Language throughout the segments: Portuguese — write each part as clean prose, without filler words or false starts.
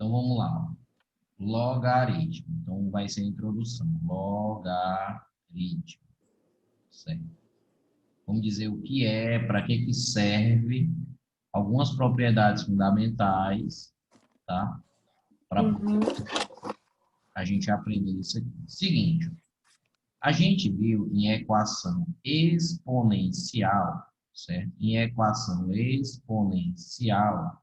Então, vamos lá. Logaritmo. Então, vai ser a introdução. Logaritmo. Certo? Vamos dizer o que é, para que serve, algumas propriedades fundamentais, tá? Para Uhum. a gente aprender isso aqui. Seguinte, a gente viu em equação exponencial, certo? Em equação exponencial,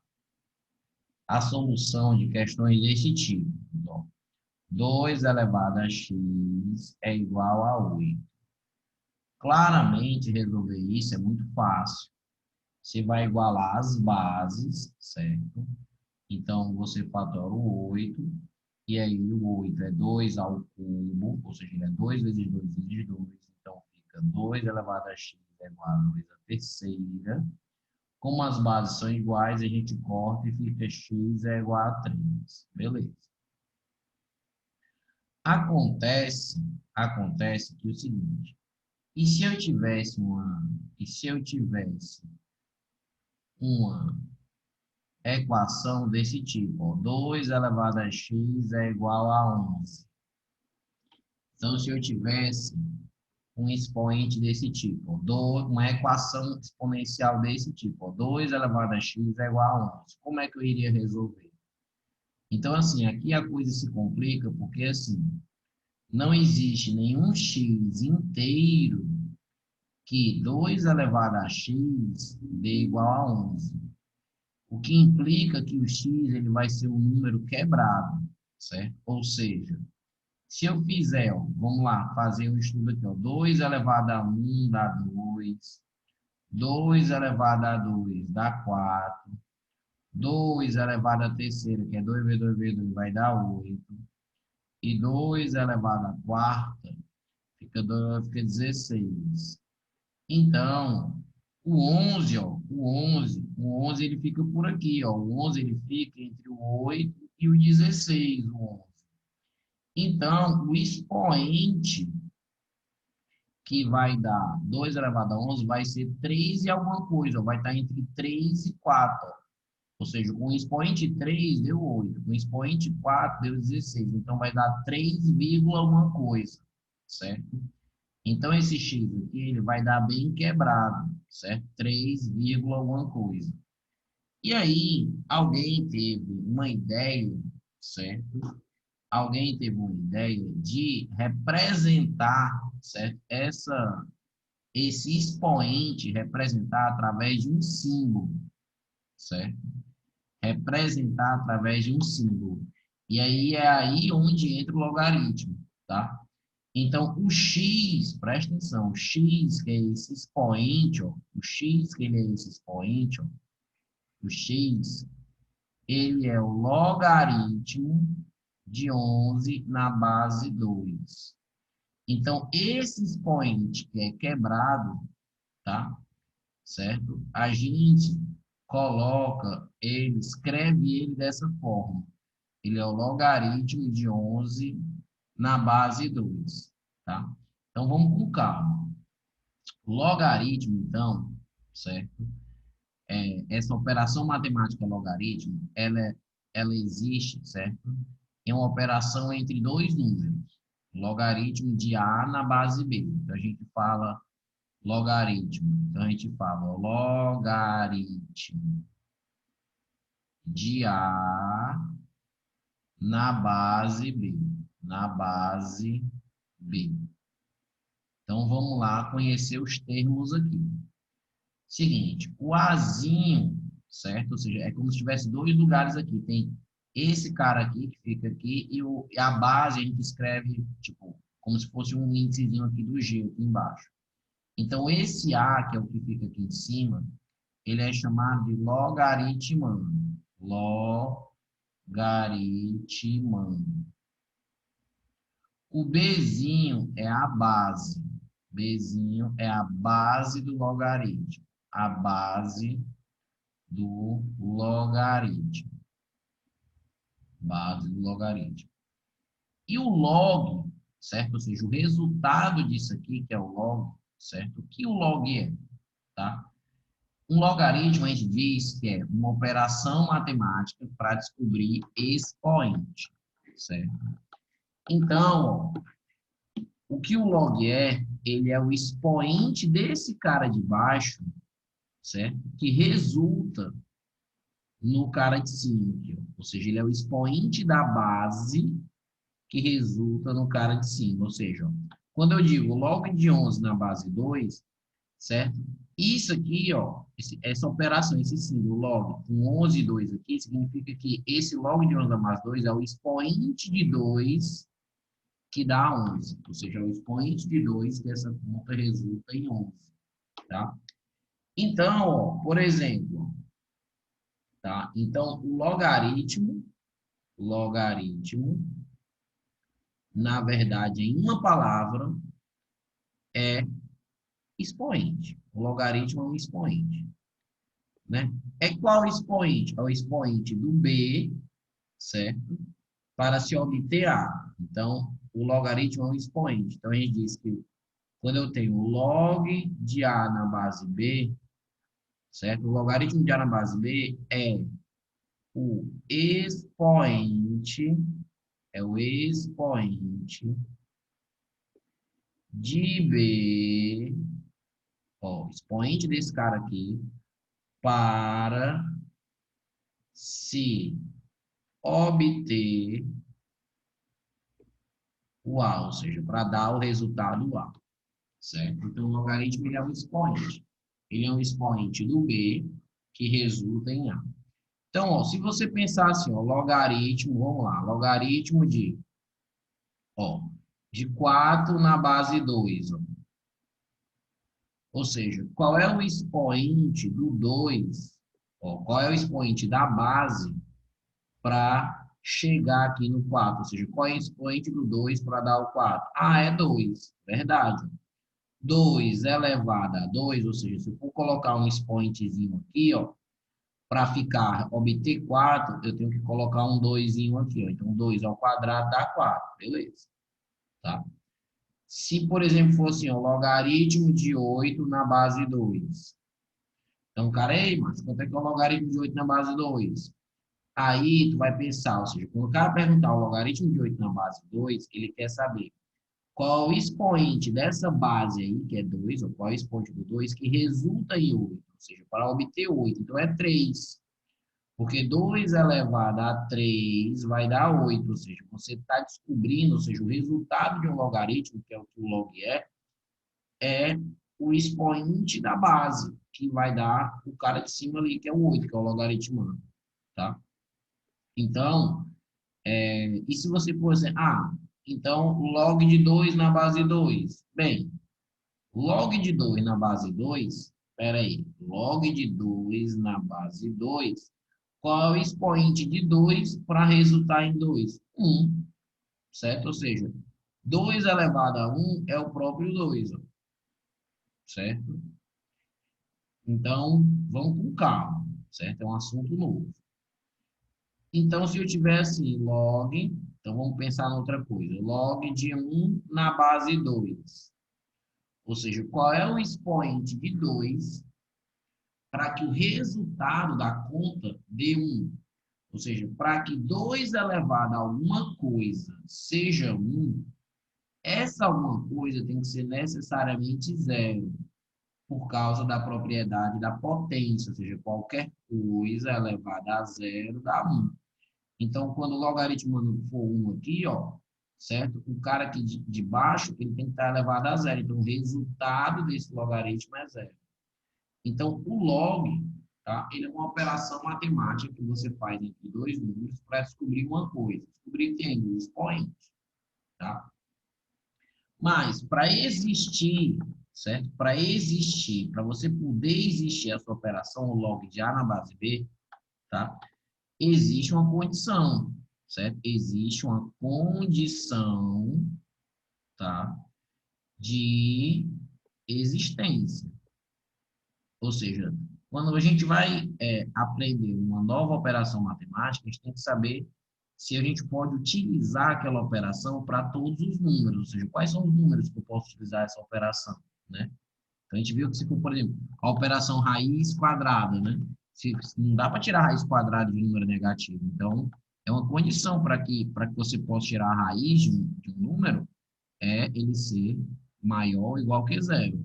a solução de questões desse tipo. Então, 2 elevado a x é igual a 8. Claramente, resolver isso é muito fácil. Você vai igualar as bases, certo? Então, você fatora o 8, e aí o 8 é 2 ao cubo, ou seja, é 2 vezes 2 vezes 2, então fica 2 elevado a x é igual a 2 a terceira. Como as bases são iguais, a gente corta e fica x é igual a 3. Beleza. Acontece que é o seguinte, e se eu tivesse uma equação desse tipo, ó, 2 elevado a x é igual a 11. Então, se eu tivesse um expoente desse tipo, uma equação exponencial desse tipo, 2 elevado a x é igual a 11, como é que eu iria resolver? Então, assim, aqui a coisa se complica porque, assim, não existe nenhum x inteiro que 2 elevado a x dê igual a 11. O que implica que o x ele vai ser um número quebrado, certo? Ou seja, se eu fizer, ó, vamos lá, fazer um estudo aqui, ó, 2 elevado a 1 dá 2, 2 elevado a 2 dá 4, 2 elevado a terceira, que é 2 vezes 2 vezes 2, vai dar 8, e 2 elevado a quarta, fica 16. Então, o 11, ó, o onze ele fica por aqui, ó, o 11 ele fica entre o 8 e o 16, o 11. Então, o expoente que vai dar 2 elevado a 11 vai ser 3 e alguma coisa, ó, vai estar entre 3 e 4. Ó. Ou seja, com o expoente 3 deu 8, com o expoente 4 deu 16. Então, vai dar 3, alguma coisa, certo? Então, esse x aqui ele vai dar bem quebrado, certo? 3, alguma coisa. E aí, alguém teve uma ideia, certo? Alguém teve uma ideia de representar, certo? Esse expoente representar através de um símbolo, certo? Representar através de um símbolo. E aí é aí onde entra o logaritmo, tá? Então, o x, presta atenção, o x, que é esse expoente, ó, o x, que ele é esse expoente, ó, o x, ele é o logaritmo de 11 na base 2. Então, esse expoente que é quebrado, tá? Certo? A gente coloca ele, escreve ele dessa forma. Ele é o logaritmo de 11 na base 2, tá? Então, vamos com calma. O logaritmo, então, certo? Essa operação matemática logaritmo, ela existe, certo? É uma operação entre dois números. Logaritmo de A na base B. Então, a gente fala logaritmo. Então, a gente fala logaritmo de A na base B. Na base B. Então, vamos lá conhecer os termos aqui. Seguinte, o Azinho, certo? Ou seja, é como se tivesse dois lugares aqui. Tem esse cara aqui, que fica aqui, e a base a gente escreve, tipo, como se fosse um índicezinho aqui do G, aqui embaixo. Então, esse A, que é o que fica aqui em cima, ele é chamado de logaritmando. Logaritmando. O Bzinho é a base. Bzinho é a base do logaritmo. A base do logaritmo. Base do logaritmo. E o log, certo? Ou seja, o resultado disso aqui, que é o log, certo? O que o log é, tá? Um logaritmo, a gente diz que é uma operação matemática para descobrir expoente, certo? Então, ó, o que o log é? Ele é o expoente desse cara de baixo, certo? Que resulta no cara de cima, aqui, ó. Ou seja, ele é o expoente da base que resulta no cara de cima. Ou seja, ó, quando eu digo log de 11 na base 2, certo? Isso aqui, ó, essa operação, esse símbolo log com 11 e 2 aqui, significa que esse log de 11 na base 2 é o expoente de 2 que dá 11. Ou seja, é o expoente de 2 que essa conta resulta em 11, tá? Então, ó, por exemplo, tá? Então, o logaritmo, na verdade, em uma palavra, é expoente. O logaritmo é um expoente, né? É qual expoente? É o expoente do b, certo? Para se obter a. Então, o logaritmo é um expoente. Então, a gente diz que quando eu tenho log de a na base b, certo? O logaritmo de a na base b o expoente, é o expoente de b, ó, expoente desse cara aqui, para se obter o A, ou seja, para dar o resultado A, certo? Então, o logaritmo ele é um expoente. Ele é um expoente do B que resulta em A. Então, ó, se você pensar assim, ó, logaritmo, vamos lá, logaritmo ó, de 4 na base 2, ó. Ou seja, qual é o expoente do 2? Ó, qual é o expoente da base para chegar aqui no 4? Ou seja, qual é o expoente do 2 para dar o 4? Ah, é 2, verdade. 2 elevado a 2, ou seja, se eu for colocar um expoentezinho aqui, ó, para ficar, obter 4, eu tenho que colocar um 2 aqui, ó. Então, 2 ao quadrado dá 4, beleza, tá? Se, por exemplo, fosse o logaritmo de 8 na base 2. Então, cara, ei, mas quanto é que é o logaritmo de 8 na base 2? Aí, tu vai pensar, ou seja, quando o cara perguntar o logaritmo de 8 na base 2, ele quer saber qual o expoente dessa base aí, que é 2, ou qual é o expoente do 2, que resulta em 8, ou seja, para obter 8. Então, é 3. Porque 2 elevado a 3 vai dar 8, ou seja, você está descobrindo, ou seja, o resultado de um logaritmo, que é o que o log é o expoente da base, que vai dar o cara de cima ali, que é o 8, que é o logaritmo, tá? Então, e se você for assim, então log de 2 na base 2? Bem, log de 2 na base 2, espera aí, log de 2 na base 2, qual é o expoente de 2 para resultar em 2? 1, certo? Ou seja, 2 elevado a 1 é o próprio 2, ó, certo? Então, vamos com calma, certo? É um assunto novo. Então, se eu tivesse log, então vamos pensar em outra coisa. Log de 1 na base 2. Ou seja, qual é o expoente de 2 para que o resultado da conta dê 1? Ou seja, para que 2 elevado a alguma coisa seja 1, essa alguma coisa tem que ser necessariamente zero, por causa da propriedade da potência, ou seja, qualquer coisa elevada a zero dá 1. Então, quando o logaritmo for 1 aqui, ó, certo? O cara aqui de baixo, ele tem que estar elevado a zero. Então, o resultado desse logaritmo é zero. Então, o log, tá? Ele é uma operação matemática que você faz entre dois números para descobrir uma coisa. Descobrir quem? O expoente, tá? Mas, para existir, certo? Para existir, para você poder existir essa operação, o log de A na base B, tá? Existe uma condição, certo? Existe uma condição, tá? De existência. Ou seja, quando a gente vai aprender uma nova operação matemática, a gente tem que saber se a gente pode utilizar aquela operação para todos os números, ou seja, quais são os números que eu posso utilizar essa operação, né? Então, a gente viu que se for, por exemplo, a operação raiz quadrada, né? Se não dá para tirar a raiz quadrada de um número negativo. Então, é uma condição para que você possa tirar a raiz de um número, é ele ser maior ou igual que zero.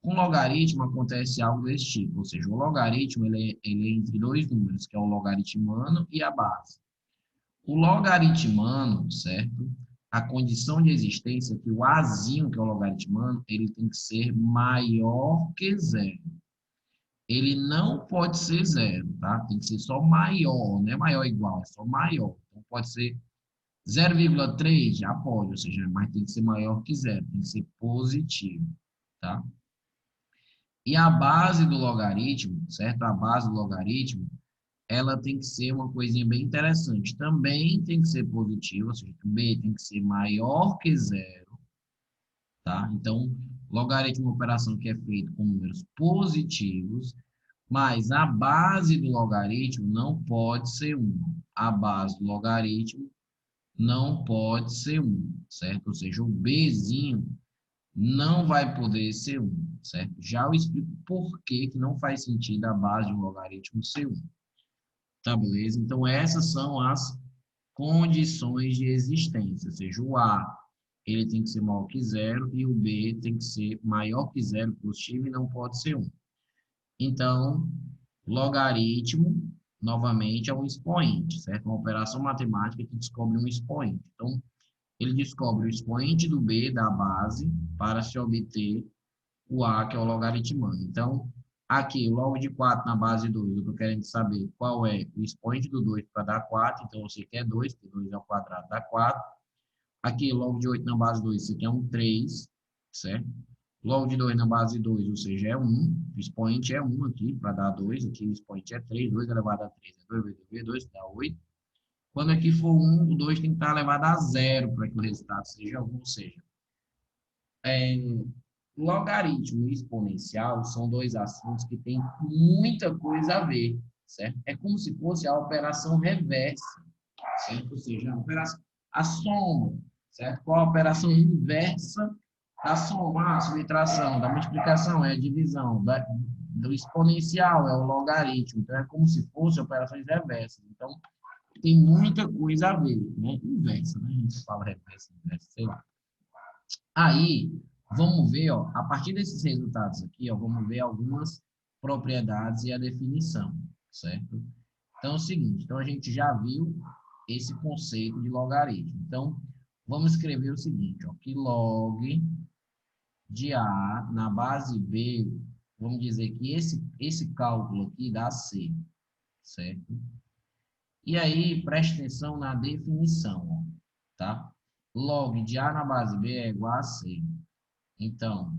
Com logaritmo acontece algo desse tipo, ou seja, o logaritmo ele é entre dois números, que é o logaritmano e a base. O logaritmano, certo? A condição de existência é que o azinho, que é o logaritmano, ele tem que ser maior que zero. Ele não pode ser zero, tá? Tem que ser só maior, não é maior ou igual, é só maior. Então pode ser 0,3, já pode, ou seja, mas tem que ser maior que zero, tem que ser positivo, tá? E a base do logaritmo, certo? A base do logaritmo, ela tem que ser uma coisinha bem interessante. Também tem que ser positiva, ou seja, b tem que ser maior que zero, tá? Então, logaritmo é uma operação que é feita com números positivos, mas a base do logaritmo não pode ser 1. A base do logaritmo não pode ser 1, certo? Ou seja, o bzinho não vai poder ser 1, certo? Já eu explico por que que não faz sentido a base de um logaritmo ser 1. Tá, beleza? Então, essas são as condições de existência, ou seja, o A ele tem que ser maior que zero e o B tem que ser maior que zero, positivo, e não pode ser 1. Então, logaritmo, novamente, é um expoente, certo? Uma operação matemática que descobre um expoente. Então, ele descobre o expoente do B da base para se obter o A, que é o logaritmano. Então, aqui, log de 4 na base 2, eu estou querendo saber qual é o expoente do 2 para dar 4, então você quer 2, porque 2 ao quadrado dá 4. Aqui, log de 8 na base 2, você quer um 3, certo? Log de 2 na base 2, ou seja, é 1. O expoente é 1 aqui, para dar 2. Aqui o expoente é 3. 2 elevado a 3 é 2 vezes 2, 2 dá 8. Quando aqui for 1, o 2 tem que estar elevado a 0 para que o resultado seja 1. Ou seja, logaritmo e exponencial são dois assuntos que têm muita coisa a ver, certo? É como se fosse a operação reversa, certo? Ou seja, a soma, certo? Qual a operação inversa da soma? A subtração, da multiplicação é a divisão, do exponencial é o logaritmo. Então, é como se fosse operações reversas. Então, tem muita coisa a ver, né? Inversa, né? A gente fala reversa, inversa, sei lá. Aí, vamos ver, ó, a partir desses resultados aqui, ó, vamos ver algumas propriedades e a definição, certo? Então, é o seguinte, então a gente já viu esse conceito de logaritmo. Então, vamos escrever o seguinte, ó, que log de A na base B, vamos dizer que esse cálculo aqui dá C, certo? E aí, preste atenção na definição, ó, tá? Log de A na base B é igual a C. Então,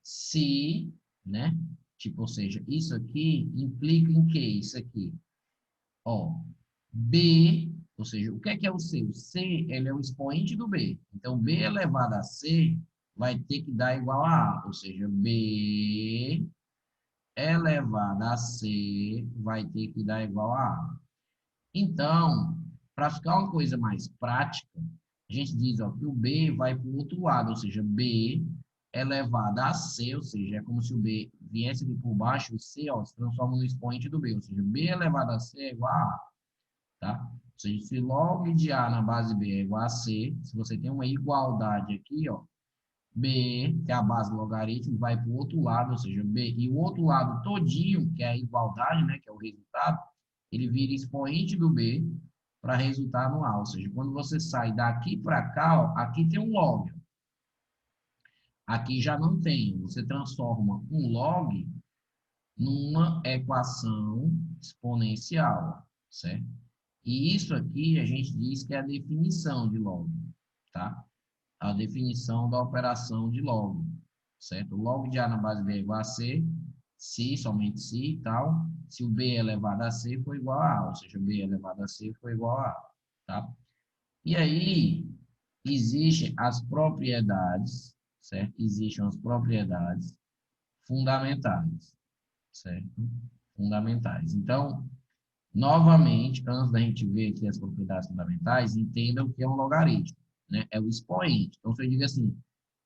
se, né? Tipo, ou seja, isso aqui implica em que isso aqui? Ó, B, ou seja, o que é o C? O C, ele é o expoente do B. Então, B elevado a C vai ter que dar igual a A. Ou seja, B elevado a C vai ter que dar igual a A. Então, para ficar uma coisa mais prática, a gente diz ó, que o B vai para o outro lado, ou seja, B elevado a C, ou seja, é como se o B viesse aqui por baixo, o C ó, se transforma no expoente do B, ou seja, B elevado a C é igual a A, tá? Ou seja, se log de A na base B é igual a C, se você tem uma igualdade aqui, ó, B, que é a base do logaritmo, vai para o outro lado, ou seja, B, e o outro lado todinho, que é a igualdade, né, que é o resultado, ele vira expoente do B para resultar no A. Ou seja, quando você sai daqui para cá, ó, aqui tem um log. Aqui já não tem. Você transforma um log numa equação exponencial, certo? E isso aqui a gente diz que é a definição de log, tá? A definição da operação de log, certo? O log de A na base B é igual a C, se, somente se e tal, se o B elevado a C for igual a A, ou seja, B elevado a C for igual a A, tá? E aí, existem as propriedades, certo? Existem as propriedades fundamentais, certo? Fundamentais. Então, novamente, antes da gente ver aqui as propriedades fundamentais, entenda o que é um logaritmo, né? É o expoente. Então, se eu digo assim,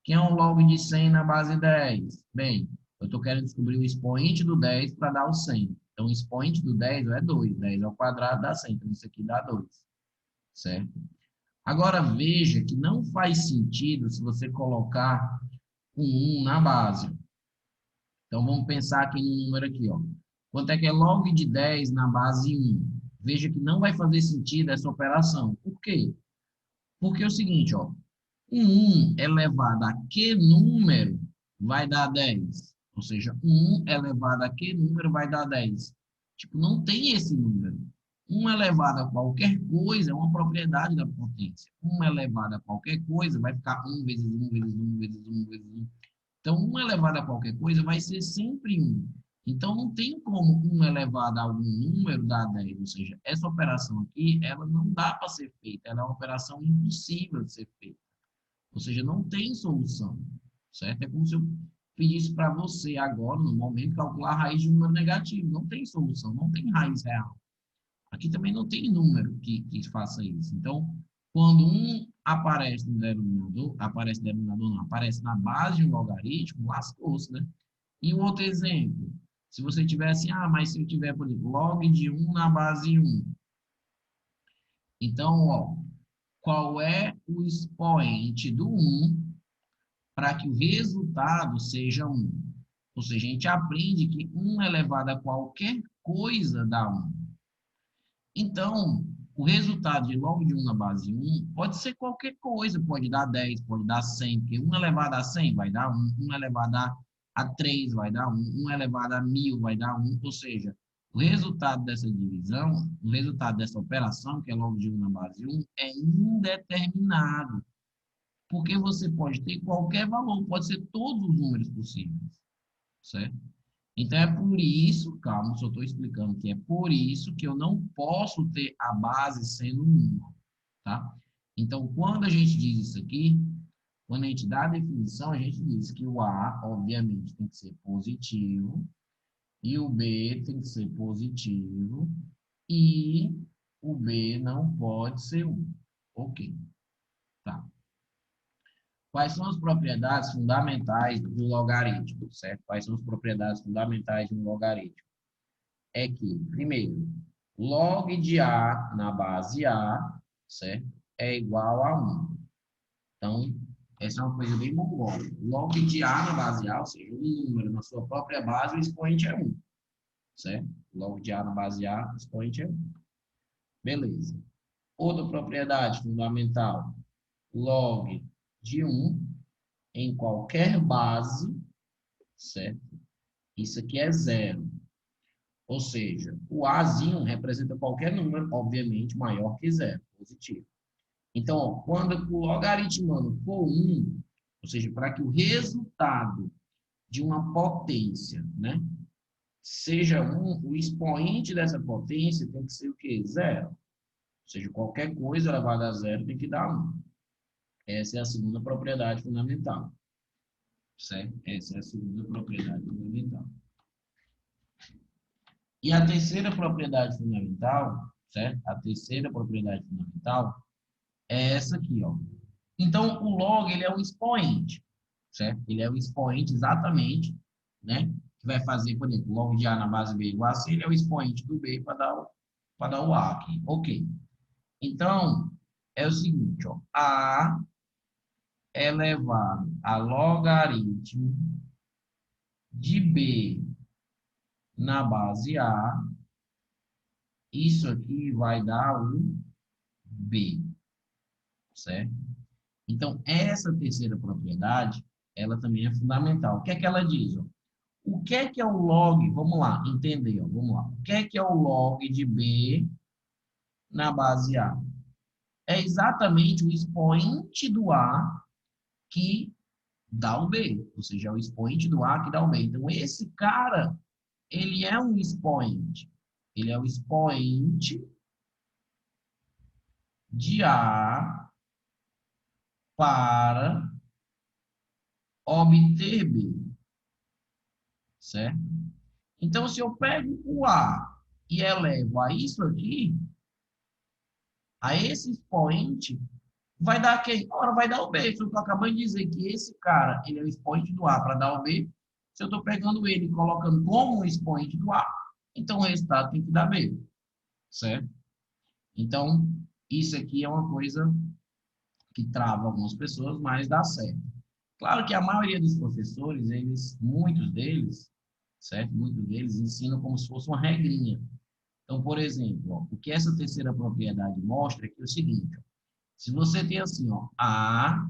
que é um log de 100 na base 10? Bem, Eu estou querendo descobrir o expoente do 10 para dar o 100. Então, o expoente do 10 é 2. 10 ao quadrado dá 100. Então, isso aqui dá 2. Certo? Agora, veja que não faz sentido se você colocar um 1 na base. Então, vamos pensar aqui no número aqui, ó. Quanto é que é log de 10 na base 1? Veja que não vai fazer sentido essa operação. Por quê? Porque é o seguinte, ó. Um 1 elevado a que número vai dar 10? Ou seja, 1 elevado a que número vai dar 10? Tipo, não tem esse número. 1 elevado a qualquer coisa é uma propriedade da potência. 1 elevado a qualquer coisa vai ficar 1 vezes 1 vezes 1 vezes 1 vezes 1. Então, 1 elevado a qualquer coisa vai ser sempre 1. Então, não tem como 1 elevado a algum número dar 10. Ou seja, essa operação aqui, ela não dá para ser feita. Ela é uma operação impossível de ser feita. Ou seja, não tem solução. Certo? É como se eu pedisse para você agora, no momento, calcular a raiz de um número negativo. Não tem solução, não tem raiz real. Aqui também não tem número que faça isso. Então, quando um aparece no denominador, aparece na base de um logaritmo, lascou-se, né? E o outro exemplo, se você tivesse, mas se eu tiver, por exemplo, log de 1 na base 1. Então, ó, qual é o expoente do 1 para que o resultado seja 1? Ou seja, a gente aprende que 1 elevado a qualquer coisa dá 1. Então, o resultado de log de 1 na base 1 pode ser qualquer coisa, pode dar 10, pode dar 100, porque 1 elevado a 100 vai dar 1, 1 elevado a 3 vai dar 1, 1 elevado a 1000 vai dar 1, ou seja, o resultado dessa divisão, o resultado dessa operação, que é log de 1 na base 1, é indeterminado, porque você pode ter qualquer valor, pode ser todos os números possíveis, certo? Então, é por isso, calma, só estou explicando que é por isso que eu não posso ter a base sendo 1, tá? Então, quando a gente diz isso aqui, quando a gente dá a definição, a gente diz que o A, obviamente, tem que ser positivo, e o B tem que ser positivo, e o B não pode ser 1. Ok, tá. Quais são as propriedades fundamentais do logaritmo, certo? Quais são as propriedades fundamentais de um logaritmo? É que, primeiro, log de A na base A, certo? É igual a 1. Então, essa é uma coisa bem mongólica. Log de A na base A, ou seja, um número na sua própria base, o expoente é 1, certo? Log de A na base A, o expoente é 1. Beleza. Outra propriedade fundamental, log de 1 em qualquer base, certo? Isso aqui é 0. Ou seja, o Azinho representa qualquer número, obviamente, maior que 0, positivo. Então, ó, quando o logaritmano for 1, ou seja, para que o resultado de uma potência, né, seja 1, o expoente dessa potência tem que ser o quê? 0. Ou seja, qualquer coisa elevada a 0 tem que dar 1. Essa é a segunda propriedade fundamental. Certo? Essa é a segunda propriedade fundamental. E a terceira propriedade fundamental, certo? A terceira propriedade fundamental é essa aqui, ó. Então, o log, ele é um expoente, certo? Ele é o expoente exatamente, né? Que vai fazer, por exemplo, log de A na base B igual a C, ele é o expoente do B para dar o A aqui. Ok. Então, é o seguinte, ó. A elevado a logaritmo de B na base A, isso aqui vai dar um B, certo? Então, essa terceira propriedade, ela também é fundamental. O que é que ela diz? Ó? O que é o log? Vamos lá, entender. Ó, vamos lá. O que é o log de B na base A? É exatamente o expoente do A que dá o B. Ou seja, é o expoente do A que dá o B. Então, esse cara, ele é um expoente. Ele é o expoente de A para obter B, certo? Então, se eu pego o A e elevo a isso aqui, a esse expoente, vai dar quem? Ora, vai dar o B. Só que eu acabei de dizer que esse cara, ele é o expoente do A para dar o B. Se eu estou pegando ele e colocando como um expoente do A, então o resultado tem que dar B, certo? Então, isso aqui é uma coisa que trava algumas pessoas, mas dá certo. Claro que a maioria dos professores, muitos deles, certo? Muitos deles ensinam como se fosse uma regrinha. Então, por exemplo, ó, o que essa terceira propriedade mostra é que é o seguinte, ó, se você tem assim, ó, A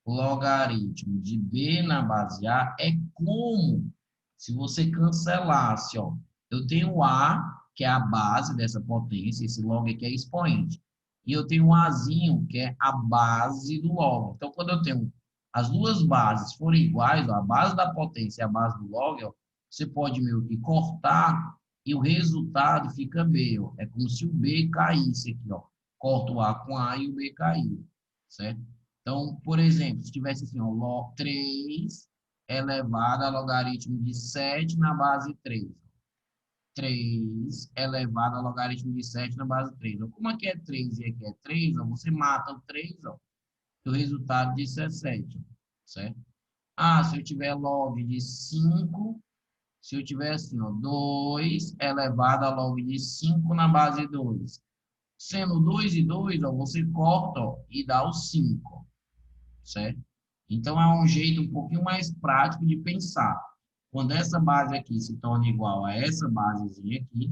logaritmo de B na base A, é como se você cancelasse, ó, eu tenho A, que é a base dessa potência, esse log aqui é expoente, e eu tenho um Azinho, que é a base do log. Então, quando eu tenho as duas bases forem iguais, ó, a base da potência e a base do log, ó, você pode meio que cortar e o resultado fica B. Ó. É como se o B caísse aqui. Ó. Corta o A com A e o B caiu. Certo? Então, por exemplo, se tivesse assim, ó, log 3 elevado a logaritmo de 7 na base 3. 3 elevado a logaritmo de 7 na base 3. Então, como aqui é 3 e aqui é 3, ó, você mata o 3, ó, e o resultado disso é 7, certo? Ah, se eu tiver log de 5, se eu tiver assim, ó, 2 elevado a log de 5 na base 2. Sendo 2 e 2, ó, você corta ó, e dá o 5, certo? Então, é um jeito um pouquinho mais prático de pensar. Quando essa base aqui se torna igual a essa basezinha aqui,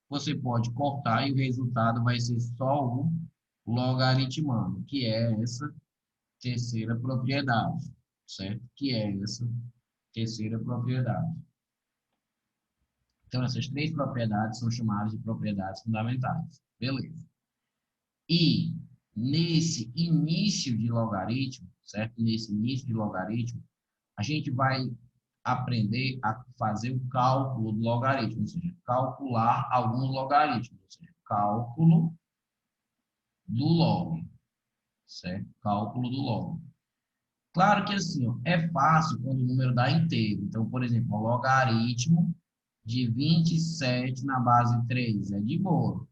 você pode cortar e o resultado vai ser só o logaritmando, que é essa terceira propriedade, certo? Que é essa terceira propriedade. Então, essas três propriedades são chamadas de propriedades fundamentais. Beleza. E nesse início de logaritmo, certo? Nesse início de logaritmo, a gente vai aprender a fazer o cálculo do logaritmo, ou seja, calcular alguns logaritmos, ou seja, cálculo do log, certo? Cálculo do log. Claro que assim, ó, é fácil quando o número dá inteiro. Então, por exemplo, o logaritmo de 27 na base 3 é de boa,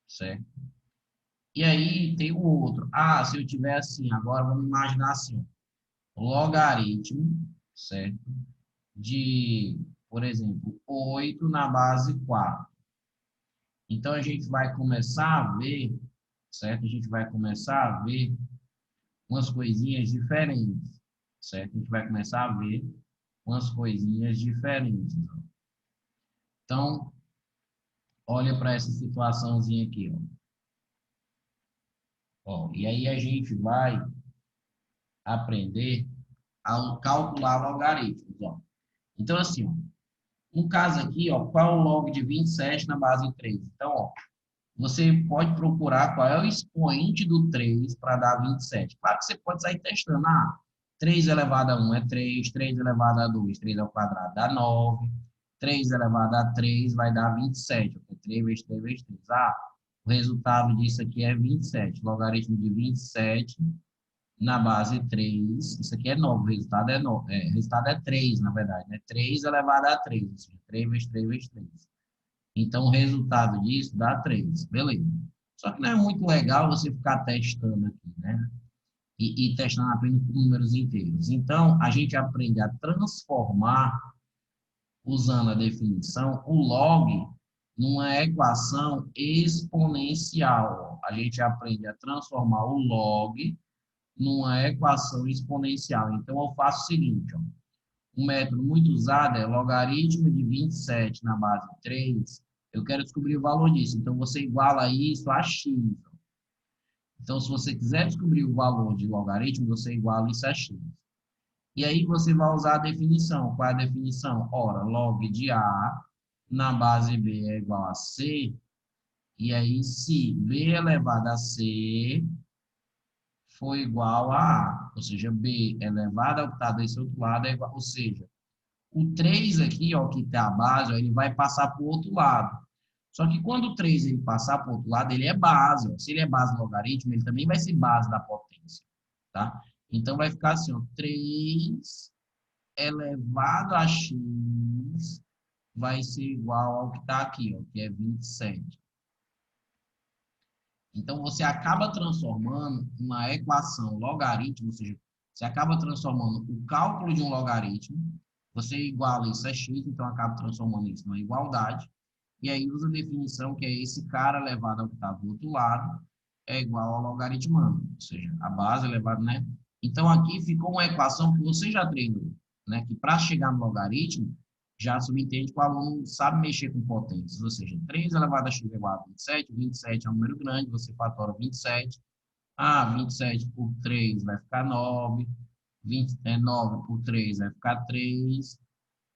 certo? E aí tem o outro. Ah, se eu tiver assim, agora vamos imaginar assim, ó, logaritmo, certo? De, por exemplo, 8 na base 4. Então, a gente vai começar a ver, certo? A gente vai começar a ver umas coisinhas diferentes, certo? A gente vai começar a ver umas coisinhas diferentes. Então, olha para essa situaçãozinha aqui, ó. Ó. E aí a gente vai aprender a calcular logaritmos, ó. Então, assim, ó, no caso aqui, ó, qual é o log de 27 na base 3? Então, ó, você pode procurar qual é o expoente do 3 para dar 27. Claro que você pode sair testando. Ah, 3 elevado a 1 é 3, 3 elevado a 2, 3 ao quadrado dá 9, 3 elevado a 3 vai dar 27, porque 3 vezes 3 vezes 3. Ah, o resultado disso aqui é 27. Logaritmo de 27 na base 3. Isso aqui é 9, o resultado é 9. O resultado é 3, na verdade. Né? 3 elevado a 3, ou seja, 3 vezes 3 vezes 3. Então, o resultado disso dá 3, beleza. Só que não é muito legal você ficar testando aqui, né? E testando apenas com números inteiros. Então, a gente aprende a transformar, usando a definição, o log numa equação exponencial. A gente aprende a transformar o log numa equação exponencial. Então, eu faço o seguinte, ó. Um método muito usado é logaritmo de 27 na base 3. Eu quero descobrir o valor disso. Então, você iguala isso a x. Então, se você quiser descobrir o valor de logaritmo, você iguala isso a x. E aí, você vai usar a definição. Qual é a definição? Ora, log de A na base B é igual a C. E aí, se B elevado a C for igual a A, ou seja, B elevado ao que está desse outro lado é igual, ou seja, o 3 aqui, ó, que está a base, ó, ele vai passar para o outro lado. Só que quando o 3 ele passar para o outro lado, ele é base. Ó. Se ele é base do logaritmo, ele também vai ser base da potência. Tá? Então, vai ficar assim, ó, 3 elevado a x vai ser igual ao que está aqui, ó, que é 27. Então, você acaba transformando uma equação logaritmo, ou seja, você acaba transformando o cálculo de um logaritmo Você iguala isso a x, então acaba transformando isso numa igualdade. E aí usa a definição que é esse cara elevado ao que está do outro lado é igual ao logaritmando, ou seja, a base elevada, né? Então aqui ficou uma equação que você já treinou, né? Que para chegar no logaritmo, já subentende que o aluno sabe mexer com potências, ou seja, 3 elevado a x é igual a 27, 27 é um número grande, você fatora 27, 27 por 3 vai ficar 9, 9 por 3 vai ficar 3,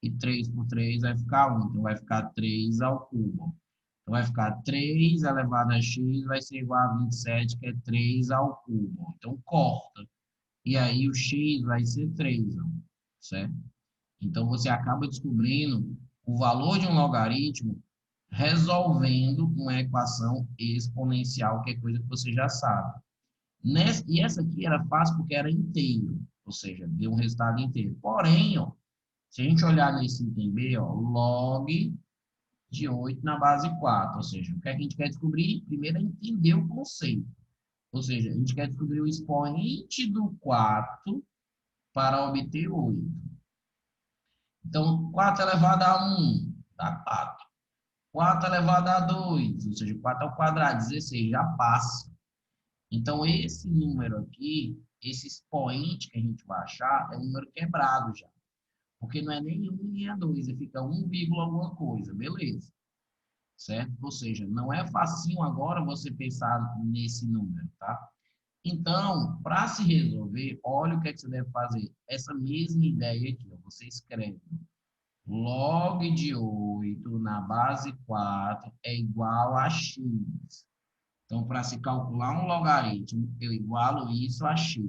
e 3 por 3 vai ficar 1. Então, vai ficar 3 ao cubo. Então, vai ficar 3 elevado a x vai ser igual a 27, que é 3 ao cubo. Então, corta. E aí, o x vai ser 3, certo? Então, você acaba descobrindo o valor de um logaritmo resolvendo uma equação exponencial, que é coisa que você já sabe. E essa aqui era fácil porque era inteiro, ou seja, deu um resultado inteiro. Porém, ó, se a gente olhar nesse item B, ó, log de 8 na base 4, ou seja, o que é que a gente quer descobrir? Primeiro é entender o conceito. Ou seja, a gente quer descobrir o expoente do 4 para obter 8. Então, 4 elevado a 1 dá 4. 4 elevado a 2, ou seja, 4 ao quadrado, 16, já passa. Então, esse número aqui, esse expoente que a gente vai achar, é um número quebrado já. Porque não é nem 1 nem é 2, fica 1, alguma coisa, beleza. Certo? Ou seja, não é facinho agora você pensar nesse número, tá? Então, para se resolver, olha o que, é que você deve fazer. Essa mesma ideia aqui, ó, você escreve log de 8 na base 4 é igual a x. Então, para se calcular um logaritmo, eu igualo isso a x.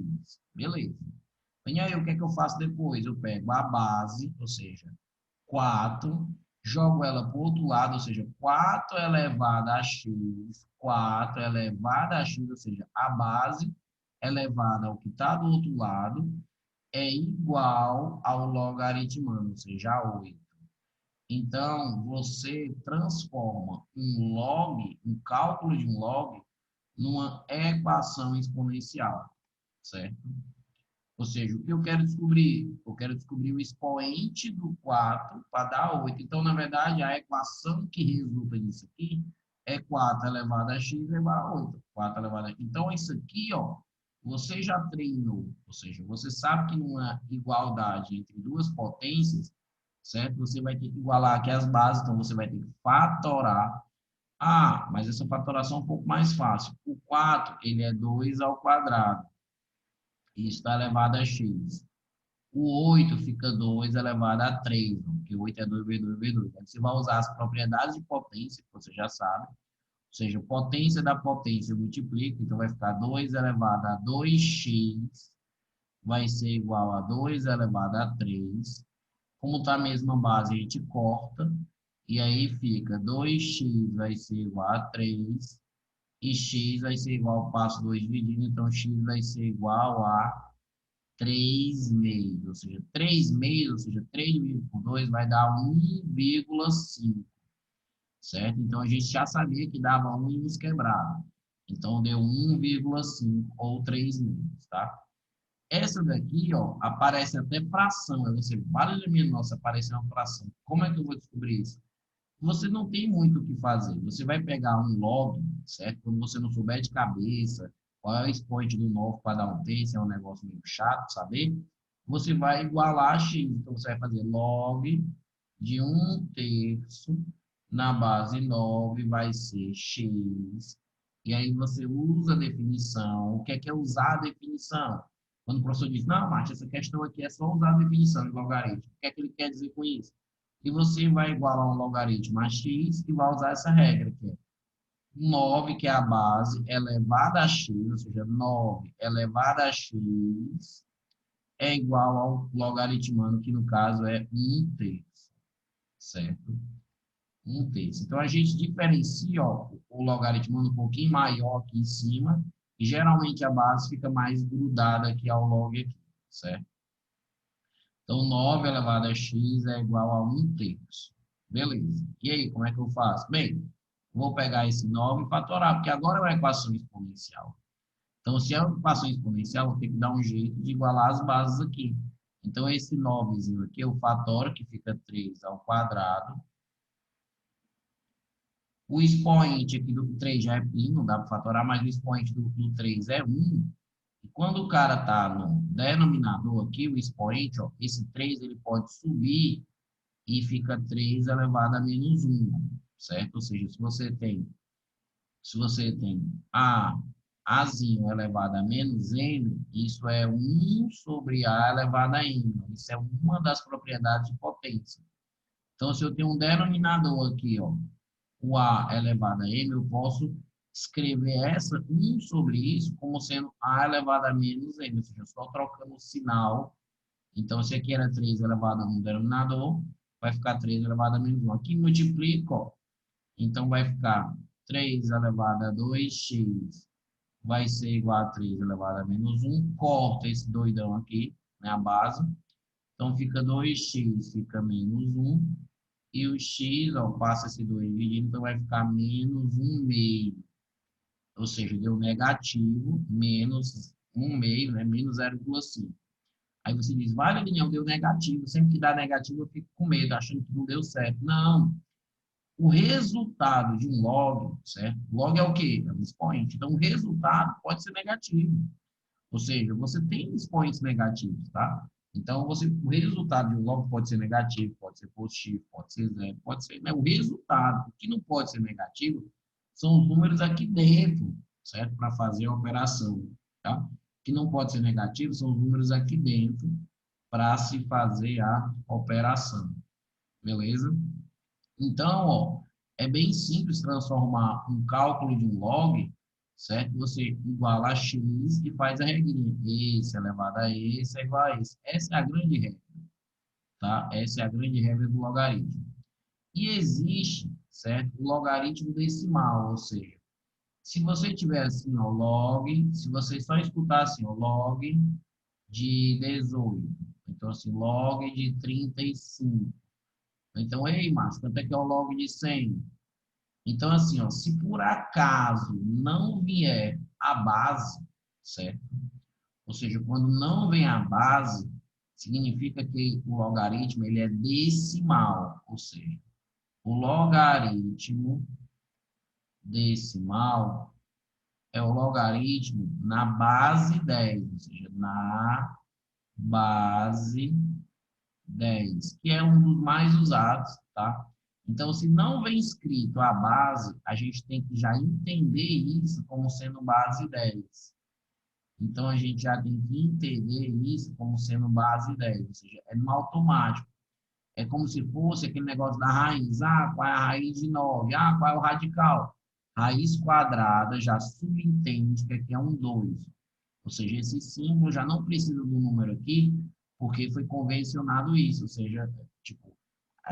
Beleza. E aí, o que é que eu faço depois? Eu pego a base, ou seja, 4, jogo ela para o outro lado, ou seja, 4 elevado a x, 4 elevado a x, ou seja, a base elevada ao que está do outro lado, é igual ao logaritmando, ou seja, a 8. Então, você transforma um log, um cálculo de um log, numa equação exponencial, certo? Ou seja, o que eu quero descobrir? Eu quero descobrir o expoente do 4 para dar 8. Então, na verdade, a equação que resulta nisso aqui é 4 elevado a x igual a 8. 4 elevado a x. Então, isso aqui, ó, você já treinou. Ou seja, você sabe que numa igualdade entre duas potências, certo? Você vai ter que igualar aqui as bases, então você vai ter que fatorar. Mas essa fatoração é um pouco mais fácil. O 4, ele é 2 ao quadrado. Isso está elevado a x. O 8 fica 2 elevado a 3, porque 8 é 2 vezes 2 vezes 2. Aí você vai usar as propriedades de potência, que você já sabe. Ou seja, potência da potência multiplica, então vai ficar 2 elevado a 2x vai ser igual a 2 elevado a 3. Como está a mesma base, a gente corta. E aí fica 2x vai ser igual a 3. E x vai ser igual ao passo 2 dividido, então x vai ser igual a 3 meios, ou seja, 3 meios, ou seja, 3 dividido por 2 vai dar 1,5, certo? Então, a gente já sabia que dava 1 e nos quebrava. Então, deu 1,5 ou 3 meios, tá? Essa daqui, ó, aparece até fração. Aí você, vale a minha nossa, aparece uma fração. Como é que eu vou descobrir isso? Você não tem muito o que fazer. Você vai pegar um log, certo? Quando você não souber de cabeça qual é o expoente do 9 para dar um terço, é um negócio meio chato, saber? Você vai igualar a x. Então, você vai fazer log de 1/3 na base 9 vai ser x. E aí você usa a definição. O que é usar a definição? Quando o professor diz, não, Márcio, essa questão aqui é só usar a definição de logaritmo. O que é que ele quer dizer com isso? E você vai igualar um logaritmo a x e vai usar essa regra aqui. 9, que é a base, elevado a x, ou seja, 9 elevado a x é igual ao logaritmando, que no caso é 1/3, certo? 1/3. Então, a gente diferencia ó, o logaritmando um pouquinho maior aqui em cima, e geralmente a base fica mais grudada aqui ao log aqui, certo? Então, 9 elevado a x é igual a 1/3. Beleza. E aí, como é que eu faço? Bem, vou pegar esse 9 e fatorar, porque agora é uma equação exponencial. Então, se é uma equação exponencial, eu vou ter que dar um jeito de igualar as bases aqui. Então, esse 9zinho aqui é o fatório, que fica 3 ao quadrado. O expoente aqui do 3 já é π, não dá para fatorar, mas o expoente do 3 é 1. E quando o cara está no denominador aqui, o expoente, ó, esse 3 ele pode subir e fica 3 elevado a menos 1, certo? Ou seja, se você tem Azinho elevado a menos M, isso é 1 sobre A elevado a N. Isso é uma das propriedades de potência. Então, se eu tenho um denominador aqui, ó, o A elevado a M, eu posso escrever essa 1 sobre isso como sendo A elevado a menos M. Ou seja, eu estou trocando o sinal. Então, se aqui era 3 elevado a 1 denominador, vai ficar 3 elevado a menos 1. Aqui multiplica, ó. Então, vai ficar 3 elevado a 2x vai ser igual a 3 elevado a menos 1. Corta esse doidão aqui, né, a base. Então, fica 2x, fica menos 1. E o x, ó, passa esse 2 dividindo, então vai ficar menos 1 meio. Ou seja, deu negativo, menos 1 meio, né, menos 0,5. Aí você diz, vale, Daniel, deu negativo. Sempre que dá negativo, eu fico com medo, achando que não deu certo. Não. O resultado de um log, certo? Log é o quê? É um expoente. Então, o resultado pode ser negativo. Ou seja, você tem expoentes negativos, tá? Então, o resultado de um log pode ser negativo, pode ser positivo, pode ser zero, pode ser, né? O resultado, o que não pode ser negativo, são os números aqui dentro, certo? Para fazer a operação, tá? O que não pode ser negativo são os números aqui dentro para se fazer a operação, beleza? Então, ó, é bem simples transformar um cálculo de um log, certo? Você iguala a x e faz a regrinha. Esse elevado a esse é igual a esse. Essa é a grande regra, tá? Essa é a grande regra do logaritmo. E existe, certo? O logaritmo decimal, ou seja, se você tiver assim, ó, log, se você só escutar assim, ó, log de 18, então assim, log de 35. Então, ei, Márcio, quanto é que é o log de 100? Então, assim, ó, se por acaso não vier a base, certo? Ou seja, quando não vem a base, significa que o logaritmo ele é decimal, ou seja, o logaritmo decimal é o logaritmo na base 10, ou seja, na base 10, que é um dos mais usados, tá? Então, se não vem escrito a base, a gente tem que já entender isso como sendo base 10. Então, a gente já tem que entender isso como sendo base 10, ou seja, é no automático. É como se fosse aquele negócio da raiz. Ah, qual é a raiz de 9? Ah, qual é o radical? Raiz quadrada já subentende que aqui é um 2. Ou seja, esse símbolo já não precisa do número aqui, porque foi convencionado isso. Ou seja, tipo,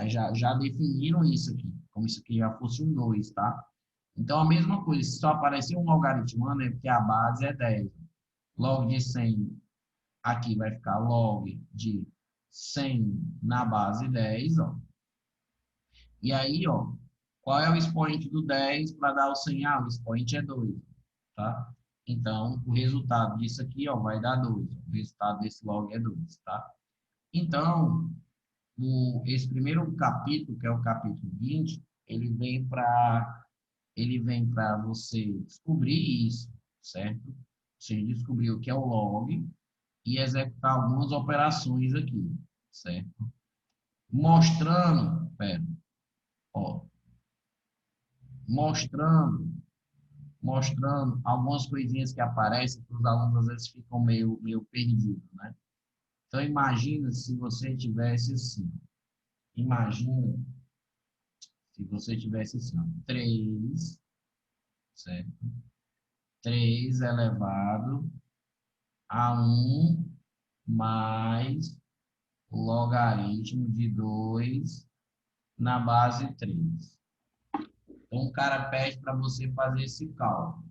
já definiram isso aqui, como isso aqui já fosse um 2, tá? Então, a mesma coisa, se só aparecer um logaritmando, é porque a base é 10. Log de 100 aqui vai ficar log de 100 na base 10, ó. E aí, ó, qual é o expoente do 10 para dar o 100? Ah, o expoente é 2, tá? Então, o resultado disso aqui, ó, vai dar 2. O resultado desse log é 2, tá? Então, esse primeiro capítulo, que é o capítulo 20, ele vem para você descobrir isso, certo? Você descobrir o que é o log e executar algumas operações aqui, certo? Ó, mostrando, mostrando algumas coisinhas que aparecem que os alunos às vezes ficam meio perdidos, né? Então, imagina se você tivesse assim, imagina se você tivesse assim, ó, 3, certo? 3 elevado a 1 mais o logaritmo de 2 na base 3. Então, o cara pede para você fazer esse cálculo.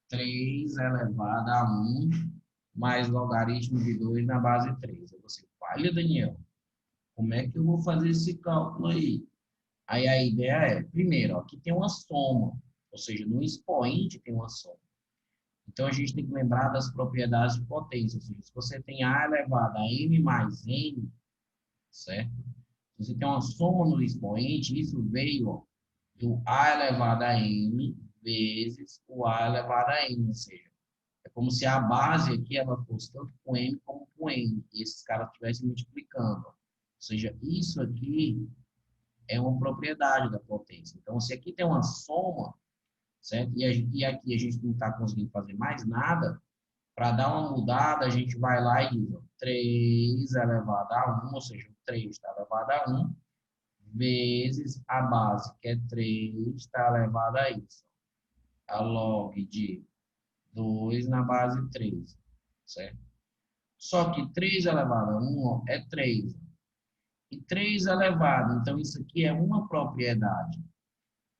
3 elevado a 1 mais logaritmo de 2 na base 3. Aí você, olha, Daniel, como é que eu vou fazer esse cálculo aí? Aí a ideia é, primeiro, ó, aqui tem uma soma, ou seja, no expoente tem uma soma. Então, a gente tem que lembrar das propriedades de potência. Ou seja, se você tem A elevado a M mais N, certo? Se você tem uma soma no expoente, isso veio ó, do A elevado a M vezes o A elevado a N. Ou seja, é como se a base aqui ela fosse tanto com M como com N. E esses caras estivessem multiplicando. Ó. Ou seja, isso aqui é uma propriedade da potência. Então, se aqui tem uma soma, certo? E aqui a gente não está conseguindo fazer mais nada, para dar uma mudada, a gente vai lá e diz, ó, 3 elevado a 1, ou seja, o 3 está elevado a 1, vezes a base, que é 3, está elevado a isso. A log de 2 na base 3, certo? Só que 3 elevado a 1 ó, é 3. E 3 elevado, então isso aqui é uma propriedade.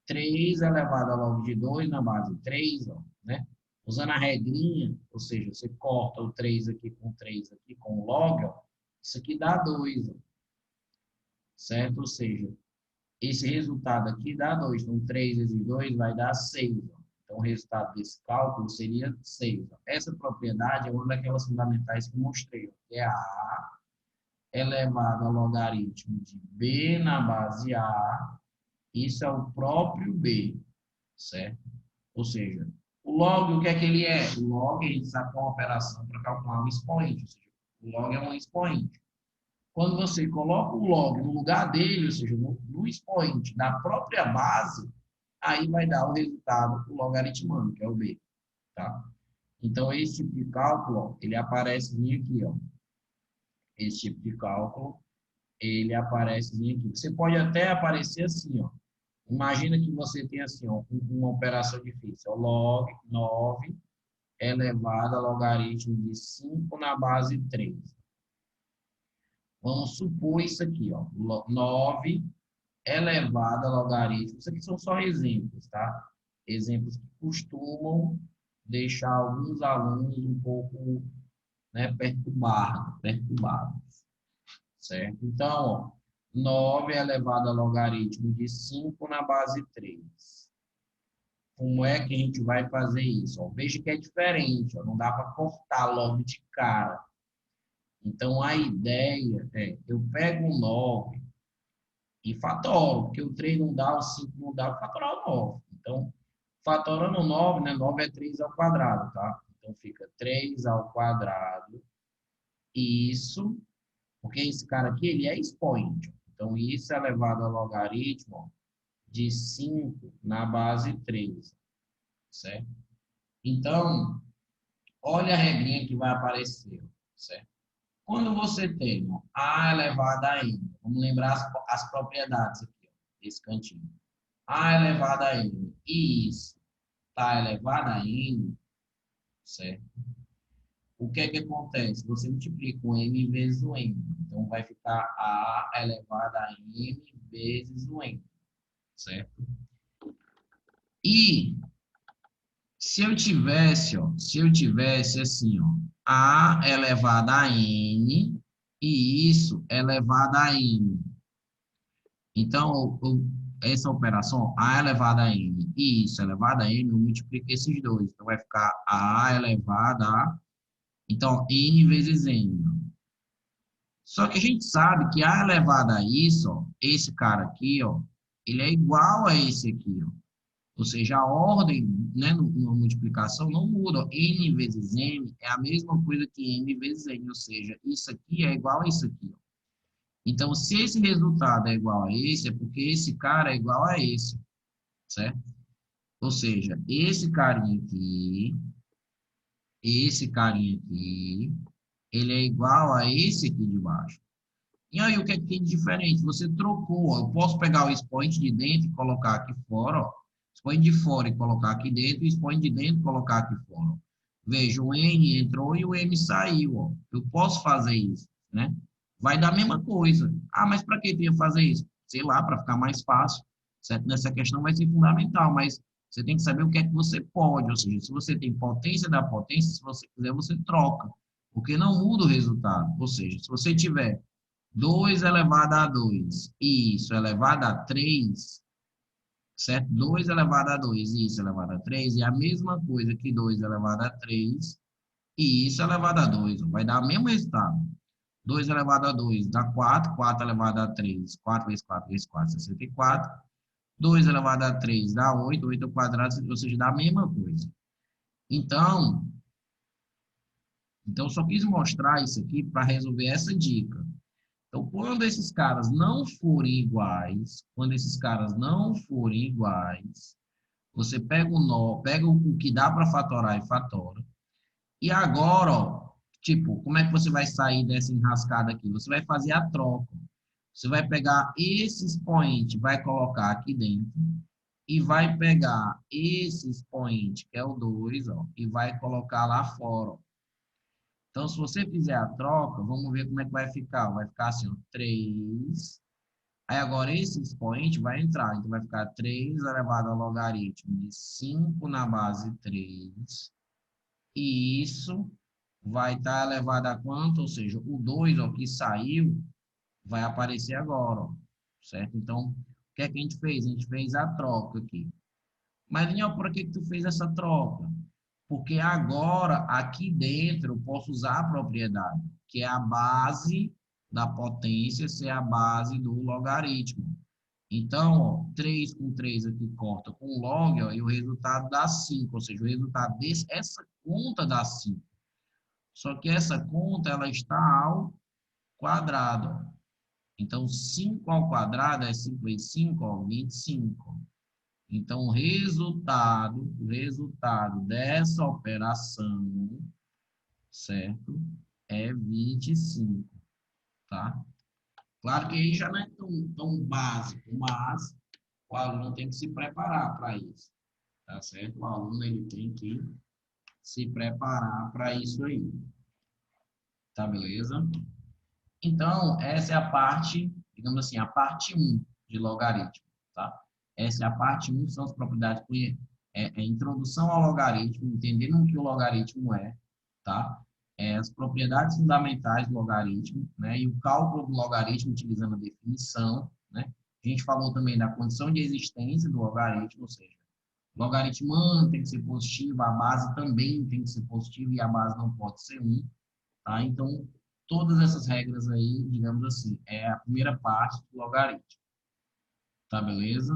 3 elevado a log de 2 na base 3, ó, né? Usando a regrinha, ou seja, você corta o 3 aqui com 3 aqui com o log, ó, isso aqui dá 2, ó, certo? Ou seja, esse resultado aqui dá 2. Então, 3 vezes 2 vai dar 6. Ó. Então, o resultado desse cálculo seria 6. Ó. Essa propriedade é uma daquelas fundamentais que eu mostrei, ó, que é A elevado ao logaritmo de B na base A. Isso é o próprio B, certo? Ou seja, o log, o que é que ele é? O log, a gente sabe qual é a operação para calcular um expoente, ou seja, o log é um expoente. Quando você coloca o log no lugar dele, ou seja, no expoente da própria base, aí vai dar o resultado, o logaritmano, que é o B, tá? Então, esse tipo de cálculo, ó, ele aparece aqui, ó. Esse tipo de cálculo, ele aparece aqui. Você pode até aparecer assim, ó. Imagina que você tem assim, ó, uma operação difícil. Log 9 elevado a logaritmo de 5 na base 3. Vamos supor isso aqui, ó. 9 elevado a logaritmo. Isso aqui são só exemplos, tá? Exemplos que costumam deixar alguns alunos um pouco, né, perturbados, certo? Então, ó, 9 elevado a logaritmo de 5 na base 3. Como é que a gente vai fazer isso? Ó, veja que é diferente, ó, não dá para cortar logo de cara. Então, a ideia é, eu pego um 9 e fatoro, porque o 3 não dá, o 5 não dá, vou fatorar o 9. Então, fatorando o 9, né? 9 é 3 ao quadrado, tá? Então, fica 3 ao quadrado. Isso, porque esse cara aqui, ele é expoente. Então, isso é elevado ao logaritmo de 5 na base 3, certo? Então, olha a regrinha que vai aparecer, certo? Quando você tem ó, A elevado a N, vamos lembrar as propriedades aqui, ó, desse cantinho. A elevado a N e isso está elevado a N, certo? O que é que acontece? Você multiplica o M vezes o N. Então, vai ficar A elevado a N vezes o N, certo? E se eu tivesse assim, ó, A elevado a N e isso elevado a N. Então, essa operação, A elevado a N e isso elevado a N, eu multiplico esses dois. Então, vai ficar A elevado a... Então, N vezes N. Só que a gente sabe que A elevado a isso, ó, esse cara aqui, ó, ele é igual a esse aqui, ó. Ou seja, a ordem, né, na multiplicação não muda. Ó. N vezes M é a mesma coisa que M vezes N. Ou seja, isso aqui é igual a isso aqui, ó. Então, se esse resultado é igual a esse, é porque esse cara é igual a esse, certo? Ou seja, esse carinha aqui, ele é igual a esse aqui de baixo. E aí, o que é que tem de diferente? Você trocou, ó. Eu posso pegar o expoente de dentro e colocar aqui fora, ó. Expoente de fora e colocar aqui dentro, e expoente de dentro e colocar aqui fora. Ó. Veja, o N entrou e o M saiu, ó. Eu posso fazer isso, né? Vai dar a mesma coisa. Ah, mas para que eu ia fazer isso? Sei lá, para ficar mais fácil. Certo? Nessa questão vai ser fundamental, mas você tem que saber o que é que você pode. Ou seja, se você tem potência da potência, se você quiser, você troca. Porque não muda o resultado. Ou seja, se você tiver 2 elevado a 2 e isso elevado a 3, certo? 2 elevado a 2 e isso elevado a 3 é a mesma coisa que 2 elevado a 3 e isso elevado a 2. Vai dar o mesmo resultado. 2 elevado a 2 dá 4, 4 elevado a 3, 4 vezes 4 vezes 4, 64. 2 elevado a 3 dá 8, 8 ao quadrado, ou seja, dá a mesma coisa. Então, só quis mostrar isso aqui para resolver essa dica. Então, quando esses caras não forem iguais, você pega o nó, pega o que dá para fatorar e fatora. E agora, ó, tipo, como é que você vai sair dessa enrascada aqui? Você vai fazer a troca. Você vai pegar esse expoente, vai colocar aqui dentro e vai pegar esse expoente, que é o 2, ó, e vai colocar lá fora, ó. Então, se você fizer a troca, vamos ver como é que vai ficar. Vai ficar assim, ó, 3. Aí agora esse expoente vai entrar. Então, vai ficar 3 elevado ao logaritmo de 5 na base 3. E isso vai estar elevado a quanto? Ou seja, o 2, ó, que saiu, vai aparecer agora, ó, certo? Então, o que é que a gente fez? A gente fez a troca aqui. Mas, Daniel, por que que tu fez essa troca? Porque agora, aqui dentro, eu posso usar a propriedade, que é a base da potência ser a base do logaritmo. Então, ó, 3 com 3 aqui corta com log, ó, e o resultado dá 5, ou seja, o resultado essa conta dá 5. Só que essa conta, ela está ao quadrado, ó. Então, 5 ao quadrado é 5 vezes 5, ó, 25. Então, o resultado dessa operação, certo? É 25, tá? Claro que aí já não é tão básico, mas o aluno tem que se preparar para isso, tá certo? O aluno ele tem que se preparar para isso aí, tá beleza? Então, essa é a parte, digamos assim, a parte um de logaritmo, tá? Essa é a parte um, são as propriedades, introdução ao logaritmo, entendendo o que o logaritmo é, tá? As propriedades fundamentais do logaritmo, né? E o cálculo do logaritmo utilizando a definição, né? A gente falou também da condição de existência do logaritmo, ou seja, o logaritmo tem que ser positivo, a base também tem que ser positiva e a base não pode ser 1, tá? Então, todas essas regras aí, digamos assim, é a primeira parte do logaritmo, tá beleza?